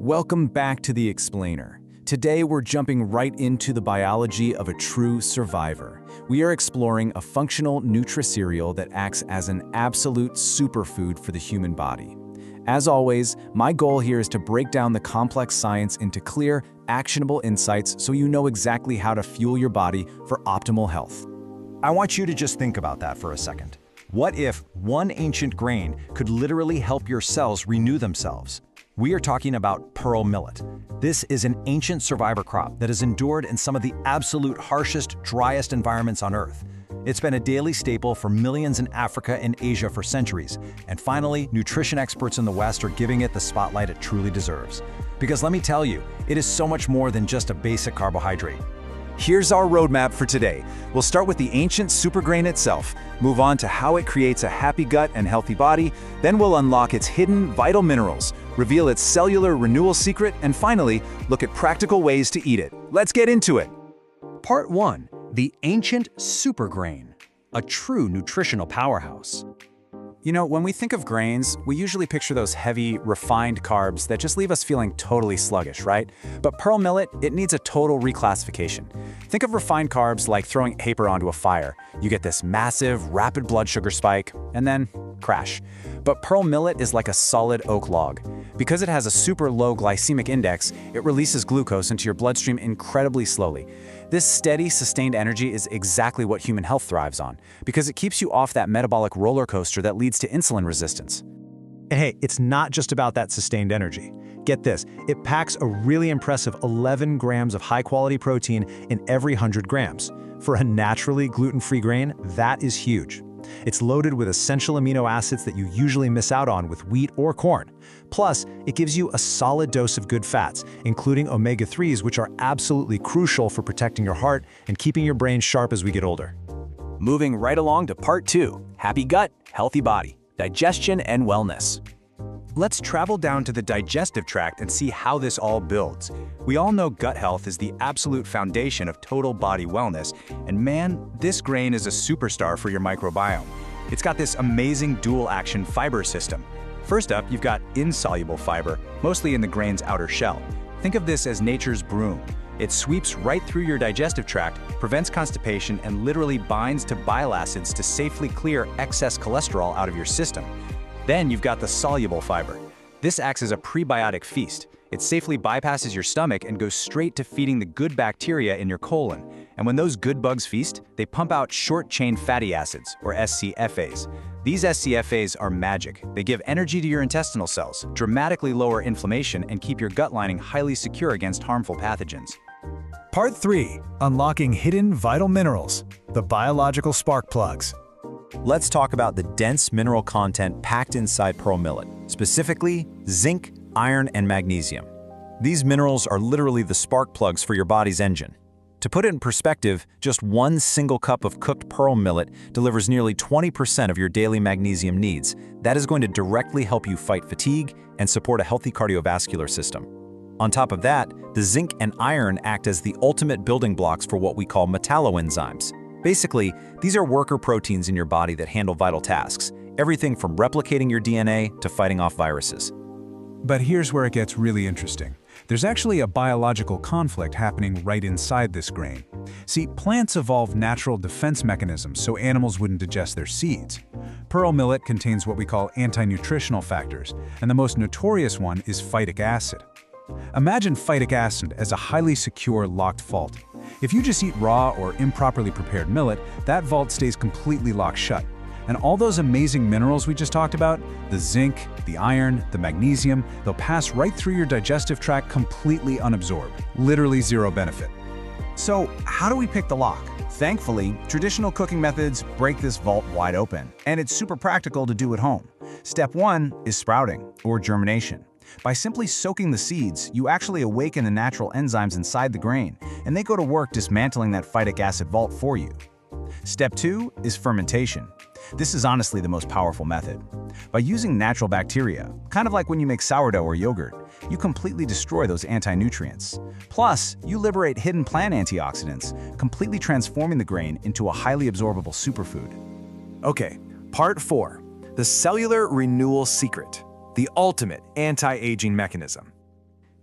Welcome back to The Explainer. Today we're jumping right into the biology of a true survivor. We are exploring a functional nutricereal that acts as an absolute superfood for the human body. As always, my goal here is to break down the complex science into clear, actionable insights so you know exactly how to fuel your body for optimal health. I want you to just think about that for a second. What if one ancient grain could literally help your cells renew themselves? We are talking about pearl millet. This is an ancient survivor crop that has endured in some of the absolute harshest, driest environments on Earth. It's been a daily staple for millions in Africa and Asia for centuries. And finally, nutrition experts in the West are giving it the spotlight it truly deserves. Because let me tell you, it is so much more than just a basic carbohydrate. Here's our roadmap for today. We'll start with the ancient supergrain itself, move on to how it creates a happy gut and healthy body, then we'll unlock its hidden vital minerals, reveal its cellular renewal secret, and finally, look at practical ways to eat it. Let's get into it. Part 1. The ancient supergrain, a true nutritional powerhouse. You know, when we think of grains, we usually picture those heavy, refined carbs that just leave us feeling totally sluggish, right? But pearl millet, it needs a total reclassification. Think of refined carbs like throwing paper onto a fire. You get this massive, rapid blood sugar spike, and then crash. But pearl millet is like a solid oak log. Because it has a super low glycemic index, it releases glucose into your bloodstream incredibly slowly. This steady, sustained energy is exactly what human health thrives on, because it keeps you off that metabolic roller coaster that leads to insulin resistance. And hey, it's not just about that sustained energy. Get this, it packs a really impressive 11 grams of high-quality protein in every 100 grams. For a naturally gluten-free grain, that is huge. It's loaded with essential amino acids that you usually miss out on with wheat or corn. Plus, it gives you a solid dose of good fats, including omega-3s, which are absolutely crucial for protecting your heart and keeping your brain sharp as we get older. Moving right along to part 2, happy gut, healthy body, digestion and wellness. Let's travel down to the digestive tract and see how this all builds. We all know gut health is the absolute foundation of total body wellness, and man, this grain is a superstar for your microbiome. It's got this amazing dual-action fiber system. First up, you've got insoluble fiber, mostly in the grain's outer shell. Think of this as nature's broom. It sweeps right through your digestive tract, prevents constipation, and literally binds to bile acids to safely clear excess cholesterol out of your system. Then you've got the soluble fiber. This acts as a prebiotic feast. It safely bypasses your stomach and goes straight to feeding the good bacteria in your colon. And when those good bugs feast, they pump out short-chain fatty acids, or SCFAs. These SCFAs are magic. They give energy to your intestinal cells, dramatically lower inflammation, and keep your gut lining highly secure against harmful pathogens. Part 3. Unlocking hidden vital minerals, the biological spark plugs. Let's talk about the dense mineral content packed inside pearl millet, specifically zinc, iron, and magnesium. These minerals are literally the spark plugs for your body's engine. To put it in perspective, just one single cup of cooked pearl millet delivers nearly 20% of your daily magnesium needs. That is going to directly help you fight fatigue and support a healthy cardiovascular system. On top of that, the zinc and iron act as the ultimate building blocks for what we call metalloenzymes. Basically, these are worker proteins in your body that handle vital tasks, everything from replicating your DNA to fighting off viruses. But here's where it gets really interesting. There's actually a biological conflict happening right inside this grain. See, plants evolved natural defense mechanisms so animals wouldn't digest their seeds. Pearl millet contains what we call anti-nutritional factors, and the most notorious one is phytic acid. Imagine phytic acid as a highly secure locked vault. If you just eat raw or improperly prepared millet, that vault stays completely locked shut. And all those amazing minerals we just talked about, the zinc, the iron, the magnesium, they'll pass right through your digestive tract completely unabsorbed. Literally zero benefit. So, how do we pick the lock? Thankfully, traditional cooking methods break this vault wide open, and it's super practical to do at home. Step 1 is sprouting, or germination. By simply soaking the seeds, you actually awaken the natural enzymes inside the grain, and they go to work dismantling that phytic acid vault for you. Step 2 is fermentation. This is honestly the most powerful method. By using natural bacteria, kind of like when you make sourdough or yogurt, you completely destroy those anti-nutrients. Plus, you liberate hidden plant antioxidants, completely transforming the grain into a highly absorbable superfood. Okay, part 4, the cellular renewal secret, the ultimate anti-aging mechanism.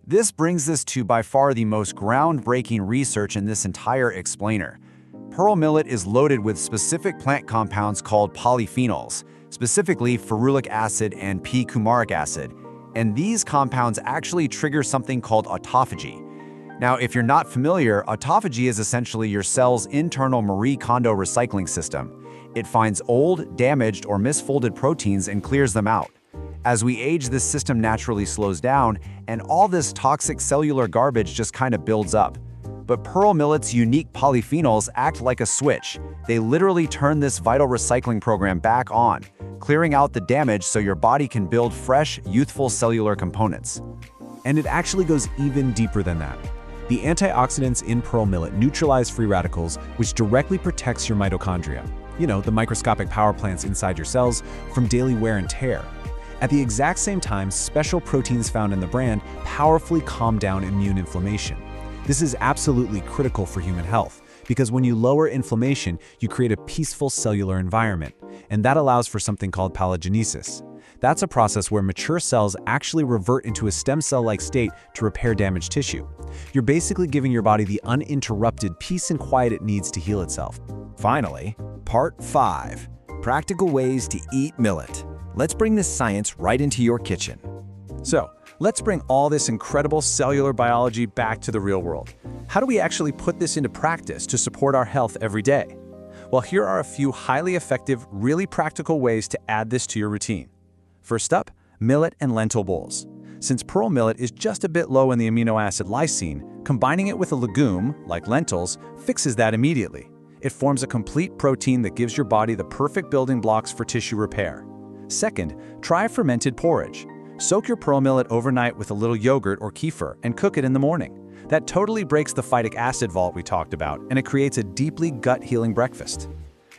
This brings us to by far the most groundbreaking research in this entire explainer. Pearl millet is loaded with specific plant compounds called polyphenols, specifically ferulic acid and p-coumaric acid, and these compounds actually trigger something called autophagy. Now, if you're not familiar, autophagy is essentially your cell's internal Marie Kondo recycling system. It finds old, damaged, or misfolded proteins and clears them out. As we age, this system naturally slows down, and all this toxic cellular garbage just kind of builds up. But pearl millet's unique polyphenols act like a switch. They literally turn this vital recycling program back on, clearing out the damage so your body can build fresh, youthful cellular components. And it actually goes even deeper than that. The antioxidants in pearl millet neutralize free radicals, which directly protects your mitochondria, the microscopic power plants inside your cells, from daily wear and tear. At the exact same time, special proteins found in the brand powerfully calm down immune inflammation. This is absolutely critical for human health, because when you lower inflammation, you create a peaceful cellular environment, and that allows for something called palliagenesis. That's a process where mature cells actually revert into a stem cell-like state to repair damaged tissue. You're basically giving your body the uninterrupted peace and quiet it needs to heal itself. Finally, Part 5. Practical ways to eat millet. Let's bring this science right into your kitchen. So, let's bring all this incredible cellular biology back to the real world. How do we actually put this into practice to support our health every day? Well, here are a few highly effective, really practical ways to add this to your routine. First up, millet and lentil bowls. Since pearl millet is just a bit low in the amino acid lysine, combining it with a legume, like lentils, fixes that immediately. It forms a complete protein that gives your body the perfect building blocks for tissue repair. Second, try fermented porridge. Soak your pearl millet overnight with a little yogurt or kefir and cook it in the morning. That totally breaks the phytic acid vault we talked about, and it creates a deeply gut-healing breakfast.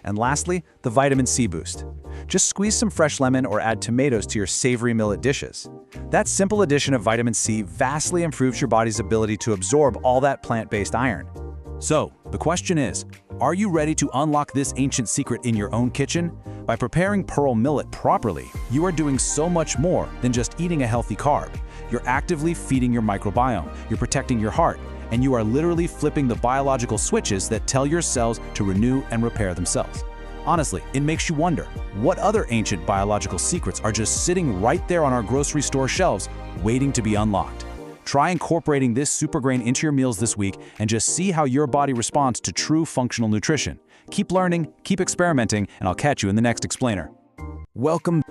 And lastly, the vitamin C boost. Just squeeze some fresh lemon or add tomatoes to your savory millet dishes. That simple addition of vitamin C vastly improves your body's ability to absorb all that plant-based iron. So, the question is, are you ready to unlock this ancient secret in your own kitchen? By preparing pearl millet properly, you are doing so much more than just eating a healthy carb. You're actively feeding your microbiome, you're protecting your heart, and you are literally flipping the biological switches that tell your cells to renew and repair themselves. Honestly, it makes you wonder, what other ancient biological secrets are just sitting right there on our grocery store shelves, waiting to be unlocked? Try incorporating this super grain into your meals this week and just see how your body responds to true functional nutrition. Keep learning, keep experimenting, and I'll catch you in the next explainer. Welcome.